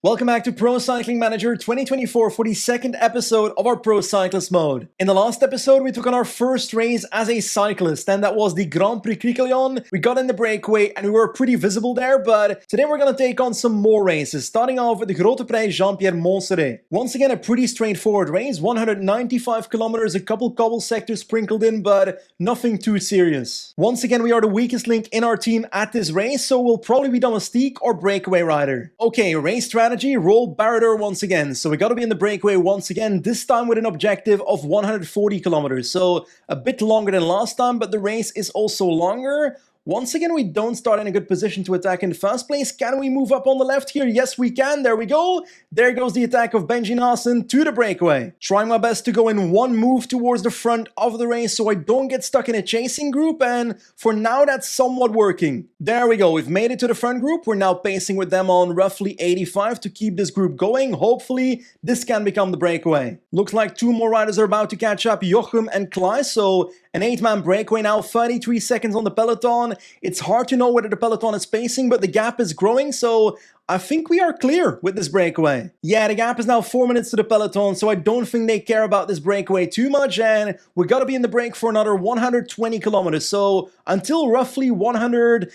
Welcome back to Pro Cycling Manager 2024 for the second episode of our Pro Cyclist mode. In the last episode, we took on our first race as a cyclist, and that was the Grand Prix Criquelion. We got in the breakaway and we were pretty visible there, but today we're going to take on some more races, starting off with the Grote prijs Jean-Pierre Monsere. Once again, a pretty straightforward race, 195 kilometers, a couple cobble sectors sprinkled in, but nothing too serious. Once again, we are the weakest link in our team at this race, so we'll probably be domestique or breakaway rider. Okay, race strategy. Roll Barrador once again, so we got to be in the breakaway once again, this time with an objective of 140 kilometers, so a bit longer than last time, but the race is also longer. Once again, we don't start in a good position to attack in the first place. Can we move up on the left here? Yes, we can. There we go. There goes the attack of Benji Nassen to the breakaway. Trying my best to go in one move towards the front of the race so I don't get stuck in a chasing group, and for now that's somewhat working. There we go. We've made it to the front group. We're now pacing with them on roughly 85 to keep this group going. Hopefully, this can become the breakaway. Looks like two more riders are about to catch up, Jochem and Klaes, so an 8-man breakaway now, 33 seconds on the peloton. It's hard to know whether the peloton is pacing, but the gap is growing, so I think we are clear with this breakaway. Yeah, the gap is now 4 minutes to the peloton, so I don't think they care about this breakaway too much, and we gotta be in the break for another 120 kilometers, so until roughly 49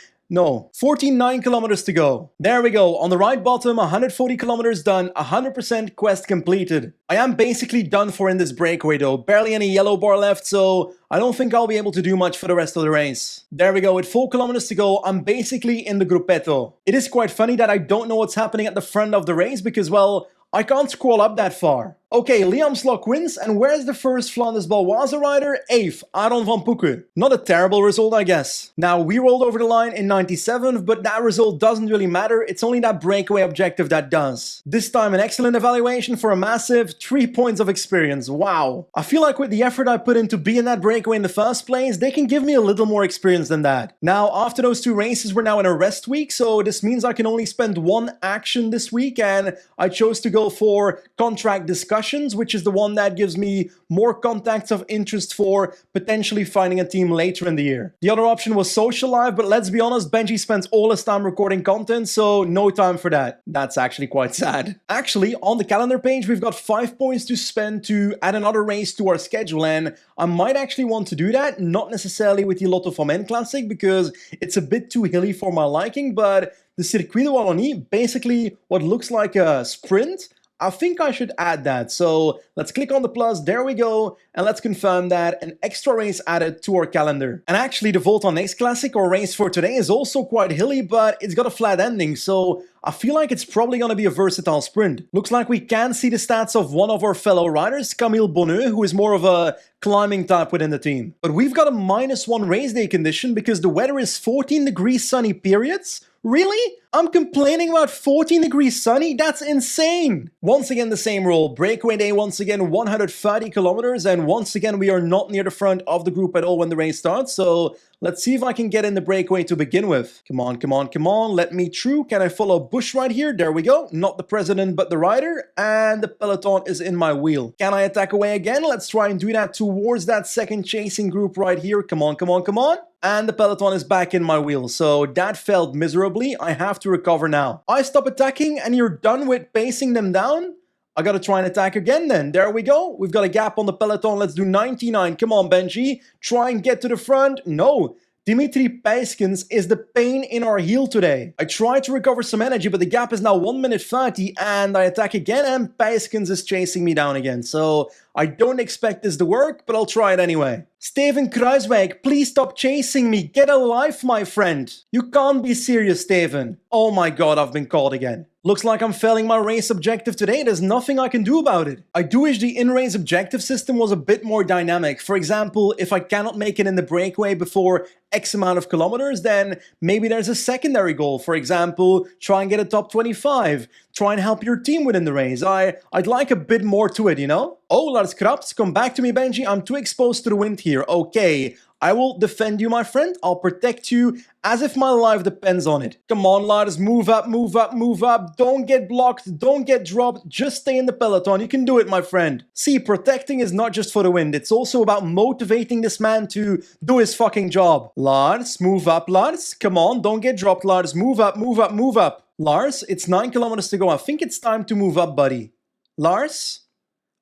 kilometers to go. There we go, on the right bottom, 140 kilometers done, 100% quest completed. I am basically done for in this breakaway though, barely any yellow bar left, so I don't think I'll be able to do much for the rest of the race. There we go, with 4 kilometers to go, I'm basically in the gruppetto. It is quite funny that I don't know what's happening at the front of the race because, well, I can't scroll up that far. Okay, Liam Slok wins, and where's the first Flanders Baloise rider? 8th, Aaron van Poeken. Not a terrible result, I guess. Now, we rolled over the line in 97th, but that result doesn't really matter, it's only that breakaway objective that does. This time, an excellent evaluation for a massive 3 points of experience, wow. I feel like with the effort I put in to be in that breakaway in the first place, they can give me a little more experience than that. Now, after those 2 races, we're now in a rest week, so this means I can only spend 1 action this week, and I chose to go for contract discussions, which is the one that gives me more contacts of interest for potentially finding a team later in the year. The other option was social life, but let's be honest, Benji spends all his time recording content, so no time for that. That's actually quite sad. Actually, on the calendar page, we've got 5 points to spend to add another race to our schedule, and I might actually want to do that, not necessarily with the Lotto Veenendaal Classic, because it's a bit too hilly for my liking, but the Circuit de Wallonie, basically what looks like a sprint, I think I should add that, so let's click on the plus, there we go, and let's confirm that an extra race added to our calendar. And actually the Volta NXT Classic, or race for today, is also quite hilly, but it's got a flat ending, so I feel like it's probably going to be a versatile sprint. Looks like we can see the stats of one of our fellow riders, Camille Bonneux, who is more of a climbing type within the team. But we've got a -1 race day condition because the weather is 14 degrees sunny periods. Really? I'm complaining about 14 degrees sunny? That's insane! Once again the same rule, breakaway day once again 130 kilometers, and once again we are not near the front of the group at all when the race starts, so let's see if I can get in the breakaway to begin with. Come on, come on, come on, let me through. Can I follow Bush right here? There we go, not the president but the rider, and the peloton is in my wheel. Can I attack away again? Let's try and do that towards that second chasing group right here. Come on, come on, come on. And the peloton is back in my wheel, so that failed miserably. I have to recover now. I stop attacking and you're done with pacing them down? I gotta try and attack again then. There we go. We've got a gap on the peloton. Let's do 99. Come on, Benji. Try and get to the front. No. Dimitri Peiskens is the pain in our heel today. I try to recover some energy, but the gap is now 1 minute 30, and I attack again, and Peiskens is chasing me down again. So I don't expect this to work, but I'll try it anyway. Steven Kruiswijk, please stop chasing me. Get a life, my friend. You can't be serious, Steven. Oh my god, I've been caught again. Looks like I'm failing my race objective today. There's nothing I can do about it. I do wish the in-race objective system was a bit more dynamic. For example, if I cannot make it in the breakaway before X amount of kilometers, then maybe there's a secondary goal. For example, try and get a top 25. Try and help your team within the race. I'd like a bit more to it, you know? Oh, Lars Krabs, come back to me, Benji. I'm too exposed to the wind here. Okay, I will defend you, my friend. I'll protect you as if my life depends on it. Come on, Lars, move up, move up, move up. Don't get blocked, don't get dropped. Just stay in the peloton. You can do it, my friend. See, protecting is not just for the wind. It's also about motivating this man to do his fucking job. Lars, move up, Lars. Come on, don't get dropped, Lars. Move up, move up, move up. Lars, it's 9 kilometers to go. I think it's time to move up, buddy. Lars?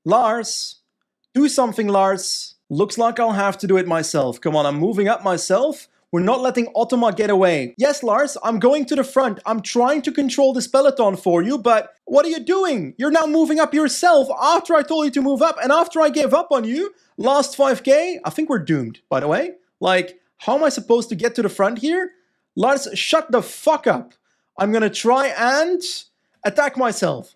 Lars? Do something, Lars. Looks like I'll have to do it myself. Come on, I'm moving up myself. We're not letting Ottoma get away. Yes, Lars, I'm going to the front. I'm trying to control this peloton for you, but what are you doing? You're now moving up yourself after I told you to move up and after I gave up on you. Last 5K, I think we're doomed, by the way. Like, how am I supposed to get to the front here? Lars, shut the fuck up. I'm gonna try and attack myself.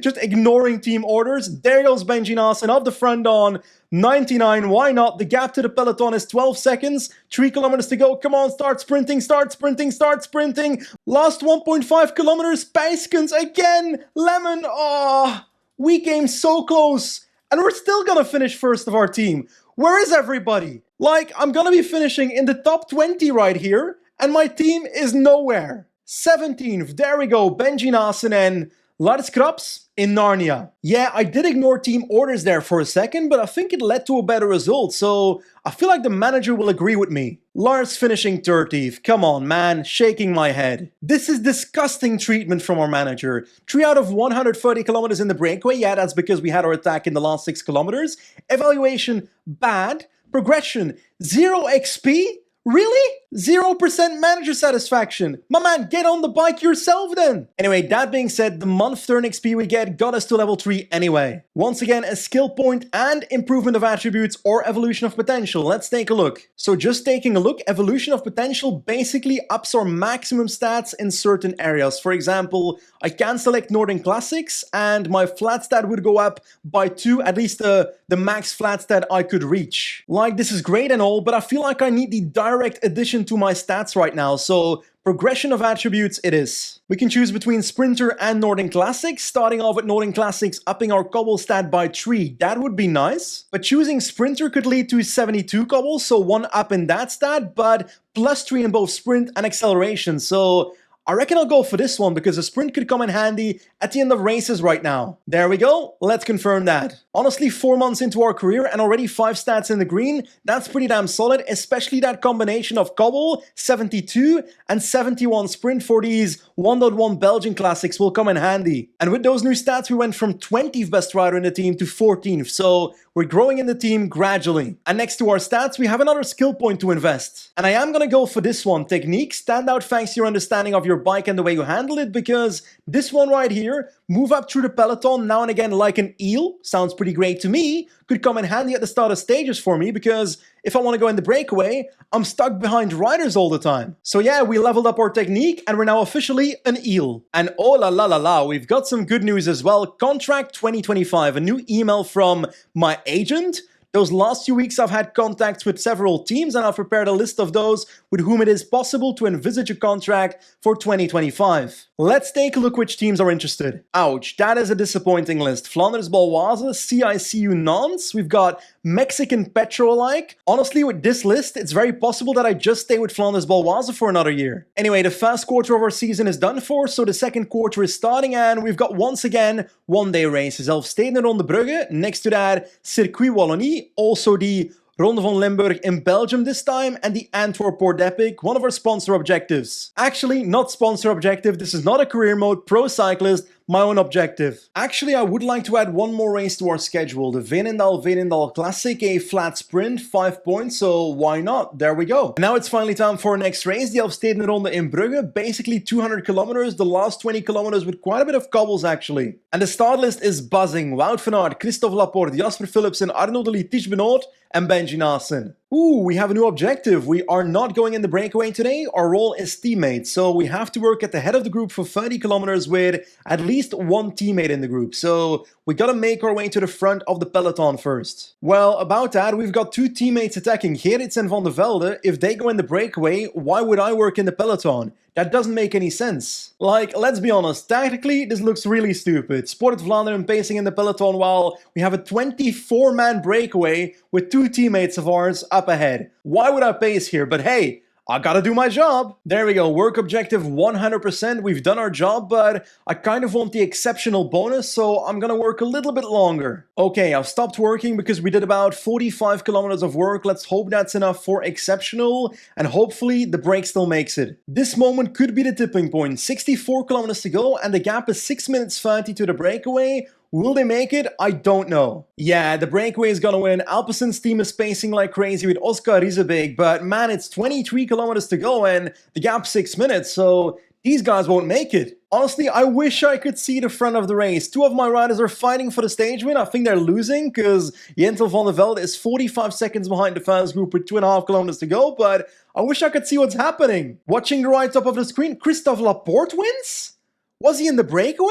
Just ignoring team orders. There goes Benjinasen off the front on 99. Why not? The gap to the peloton is 12 seconds. 3 kilometers to go. Come on, start sprinting, start sprinting, start sprinting. Last 1.5 kilometers. Pijskens again. Lemon. Oh, we came so close. And we're still gonna finish first of our team. Where is everybody? Like, I'm gonna be finishing in the top 20 right here. And my team is nowhere. 17th. There we go. Benjinasen and Lars Krabs in Narnia. Yeah, I did ignore team orders there for a second, but I think it led to a better result, so I feel like the manager will agree with me. Lars finishing 30th. Come on, man. Shaking my head. This is disgusting treatment from our manager. 3 out of 130 kilometers in the breakaway. Yeah, that's because we had our attack in the last 6 kilometers. Evaluation, bad. Progression, 0 XP? Really? 0% manager satisfaction. My man, get on the bike yourself then. Anyway, that being said, the month turn XP we get got us to level 3 anyway. Once again, a skill point and improvement of attributes or evolution of potential. Let's take a look. So just taking a look, evolution of potential basically ups our maximum stats in certain areas. For example, I can select Northern Classics and my flat stat would go up by 2, at least the max flat stat I could reach. Like, this is great and all, but I feel like I need the direct addition to my stats right now, so progression of attributes it is. We can choose between Sprinter and Northern Classics, starting off with Northern Classics upping our cobble stat by 3, that would be nice. But choosing Sprinter could lead to 72 cobbles, so 1 up in that stat, but plus 3 in both sprint and acceleration, so I reckon I'll go for this one because a sprint could come in handy at the end of races right now. There we go, let's confirm that. Honestly, 4 months into our career and already 5 stats in the green, that's pretty damn solid, especially that combination of cobble, 72 and 71 sprint for these 1.1 Belgian classics will come in handy. And with those new stats, we went from 20th best rider in the team to 14th, so we're growing in the team gradually. And next to our stats, we have another skill point to invest. And I am gonna go for this one, technique, stand out thanks to your understanding of your bike and the way you handle it, because this one right here, move up through the peloton now and again like an eel, sounds pretty great to me, could come in handy at the start of stages for me, because if I want to go in the breakaway, I'm stuck behind riders all the time. So yeah, we leveled up our technique and we're now officially an eel. And oh la la la la, we've got some good news as well. Contract 2025, a new email from my agent. Those last few weeks I've had contacts with several teams and I've prepared a list of those with whom it is possible to envisage a contract for 2025. Let's take a look which teams are interested. Ouch, that is a disappointing list. Flanders Baloise, CICU Nantes, we've got Mexican Petro-alike. Honestly, with this list, it's very possible that I just stay with Flanders Baloise for another year. Anyway, the first quarter of our season is done for, so the second quarter is starting and we've got once again one-day races. Elfstedenronde Brugge, next to that Circuit Wallonie, also the Ronde van Limburg in Belgium this time, and the Antwerp Port Epic, one of our sponsor objectives. Actually, not sponsor objective, this is not a career mode, pro cyclist, my own objective. Actually, I would like to add one more race to our schedule, the Veenendaal-Veenendaal Classic, a flat sprint, 5 points, so why not? There we go. And now it's finally time for our next race, the Elfstedenronde in Brugge, basically 200 kilometers, the last 20 kilometers with quite a bit of cobbles actually. And the start list is buzzing. Wout van Aert, Christophe Laporte, Jasper Philipsen, Arnaud de Tiesj Benoot, and Benjinasen. Ooh, we have a new objective. We are not going in the breakaway today. Our role is teammate, so we have to work at the head of the group for 30 kilometers with at least one teammate in the group. So we gotta make our way to the front of the peloton first. Well, about that, we've got 2 teammates attacking, Gerrits and Van de Velde. If they go in the breakaway, why would I work in the peloton? That doesn't make any sense. Like, let's be honest, tactically, this looks really stupid. Sport Vlaanderen pacing in the peloton while we have a 24-man breakaway with 2 teammates of ours up ahead. Why would I pace here? But hey, I gotta do my job. There we go, work objective 100%. We've done our job, but I kind of want the exceptional bonus, so I'm gonna work a little bit longer. Okay, I've stopped working because we did about 45 kilometers of work. Let's hope that's enough for exceptional, and hopefully the break still makes it. This moment could be the tipping point. 64 kilometers to go, and the gap is 6 minutes 30 to the breakaway. Will they make it? I don't know. Yeah, the breakaway is gonna win. Alpesen's team is pacing like crazy with Oscar Riesebeke, but man, it's 23 kilometers to go and the gap's 6 minutes, so these guys won't make it. Honestly, I wish I could see the front of the race. Two of my riders are fighting for the stage win. I think they're losing because Jentel van der Velde is 45 seconds behind the fast group with 2.5 kilometers to go, but I wish I could see what's happening. Watching the right top of the screen, Christophe Laporte wins? Was he in the breakaway?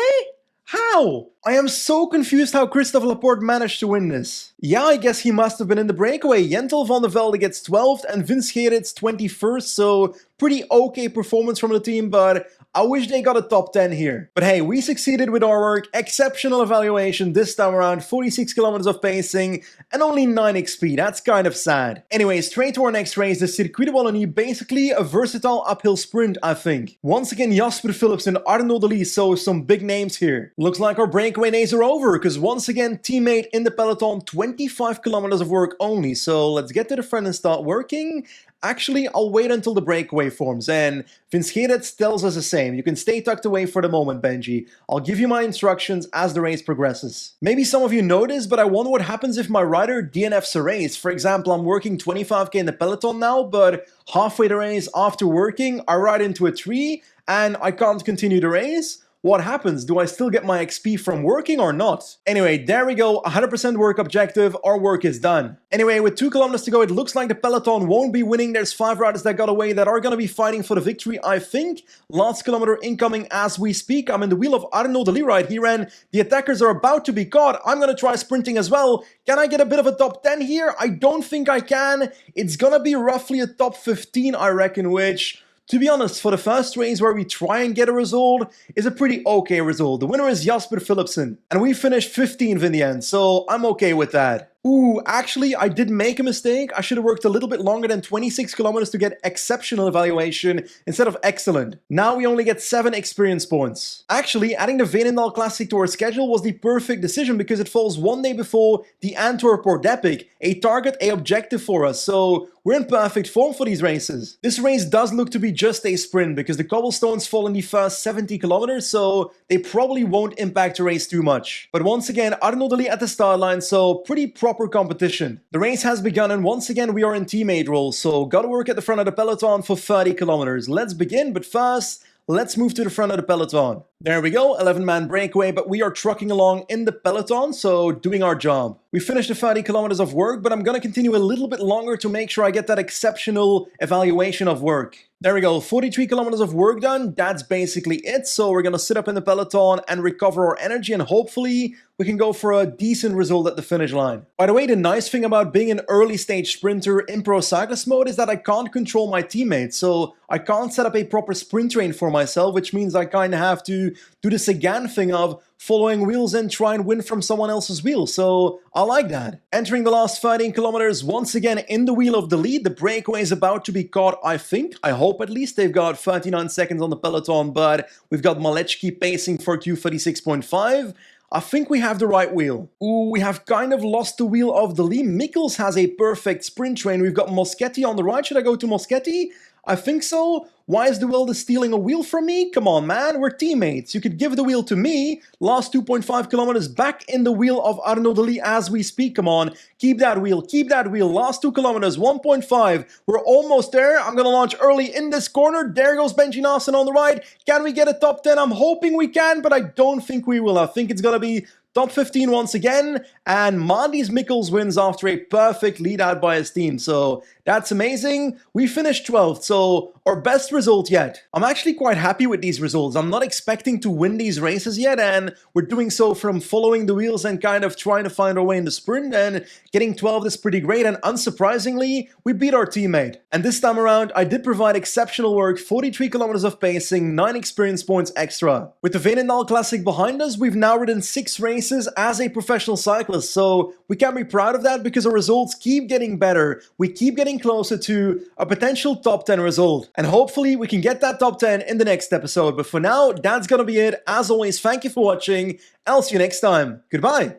How? I am so confused how Christophe Laporte managed to win this. Yeah, I guess he must have been in the breakaway. Jentel van der Velde gets 12th and Vince Gerrits 21st, so pretty okay performance from the team, but I wish they got a top 10 here. But hey, we succeeded with our work. Exceptional evaluation this time around, 46 kilometers of pacing and only 9 XP. That's kind of sad. Anyway, straight to our next race, the Circuit de Wallonie, basically a versatile uphill sprint, I think. Once again, Jasper Philipsen, Arnaud Delis, so some big names here. Looks like our breakaway days are over, because once again, teammate in the peloton, 25 kilometers of work only. So let's get to the front and start working. Actually, I'll wait until the breakaway forms, and Vince Gerrits tells us the same. You can stay tucked away for the moment, Benji. I'll give you my instructions as the race progresses. Maybe some of you know this, but I wonder what happens if my rider DNFs a race. For example, I'm working 25k in the peloton now, but halfway the race after working, I ride into a tree, and I can't continue the race. What happens? Do I still get my XP from working or not? Anyway, there we go, 100% work objective, our work is done. Anyway, with 2 kilometers to go, it looks like the peloton won't be winning. There's 5 riders that got away that are gonna be fighting for the victory, I think. Last kilometer incoming as we speak. I'm in the wheel of Arnaud Delis right here, and the attackers are about to be caught. I'm gonna try sprinting as well. Can I get a bit of a top 10 here? I don't think I can. It's gonna be roughly a top 15, I reckon, which, to be honest, for the first race where we try and get a result, is a pretty okay result. The winner is Jasper Philipsen, and we finished 15th in the end, so I'm okay with that. Ooh, actually, I did make a mistake. I should have worked a little bit longer than 26 kilometers to get exceptional evaluation instead of excellent. Now we only get 7 experience points. Actually, adding the Veenendaal Classic to our schedule was the perfect decision because it falls one day before the Antwerp-Port Epic, a target, a objective for us, so we're in perfect form for these races. This race does look to be just a sprint because the cobblestones fall in the first 70 kilometers, so they probably won't impact the race too much. But once again, Arnaud Delis at the start line, so pretty proper competition. The race has begun, and once again we are in teammate roles, so gotta work at the front of the peloton for 30 kilometers. Let's begin, but first, let's move to the front of the peloton. There we go, 11-man breakaway, but we are trucking along in the peloton, so doing our job. We finished the 30 kilometers of work, but I'm gonna continue a little bit longer to make sure I get that exceptional evaluation of work. There we go, 43 kilometers of work done, that's basically it, so we're gonna sit up in the peloton and recover our energy, and hopefully we can go for a decent result at the finish line. By the way, the nice thing about being an early stage sprinter in Pro Cyclist mode is that I can't control my teammates, so I can't set up a proper sprint train for myself, which means I kinda have to do the Sagan thing of following wheels and try and win from someone else's wheel, so I like that. Entering the last 13 kilometers, once again in the wheel of the lead. The breakaway is about to be caught, I think. I hope at least. They've got 39 seconds on the peloton, but we've got Malechki pacing for Q36.5. I think we have the right wheel. Ooh, we have kind of lost the wheel of the lead. Mikkels has a perfect sprint train. We've got Moschetti on the right. Should I go to Moschetti? I think so. Why is the Wilde stealing a wheel from me? Come on, man, we're teammates. You could give the wheel to me. Last 2.5 kilometers back in the wheel of Arnaud Delis as we speak. Come on, keep that wheel, keep that wheel. Last 2 kilometers, 1.5. We're almost there. I'm gonna launch early in this corner. There goes Benji Nassen on the right. Can we get a top 10? I'm hoping we can, but I don't think we will. I think it's gonna be top 15 once again, and Mandis Mikkels wins after a perfect lead out by his team, so that's amazing. We finished 12th, so our best result result yet. I'm actually quite happy with these results. I'm not expecting to win these races yet, and we're doing so from following the wheels and kind of trying to find our way in the sprint, and getting 12th is pretty great, and unsurprisingly, we beat our teammate. And this time around, I did provide exceptional work, 43 kilometers of pacing, 9 experience points extra. With the Veenendaal Classic behind us, we've now ridden 6 races as a professional cyclist, so we can be proud of that because our results keep getting better. We keep getting closer to a potential top 10 result. And hopefully we can get that top 10 in the next episode. But for now, that's gonna be it. As always, thank you for watching. I'll see you next time. Goodbye.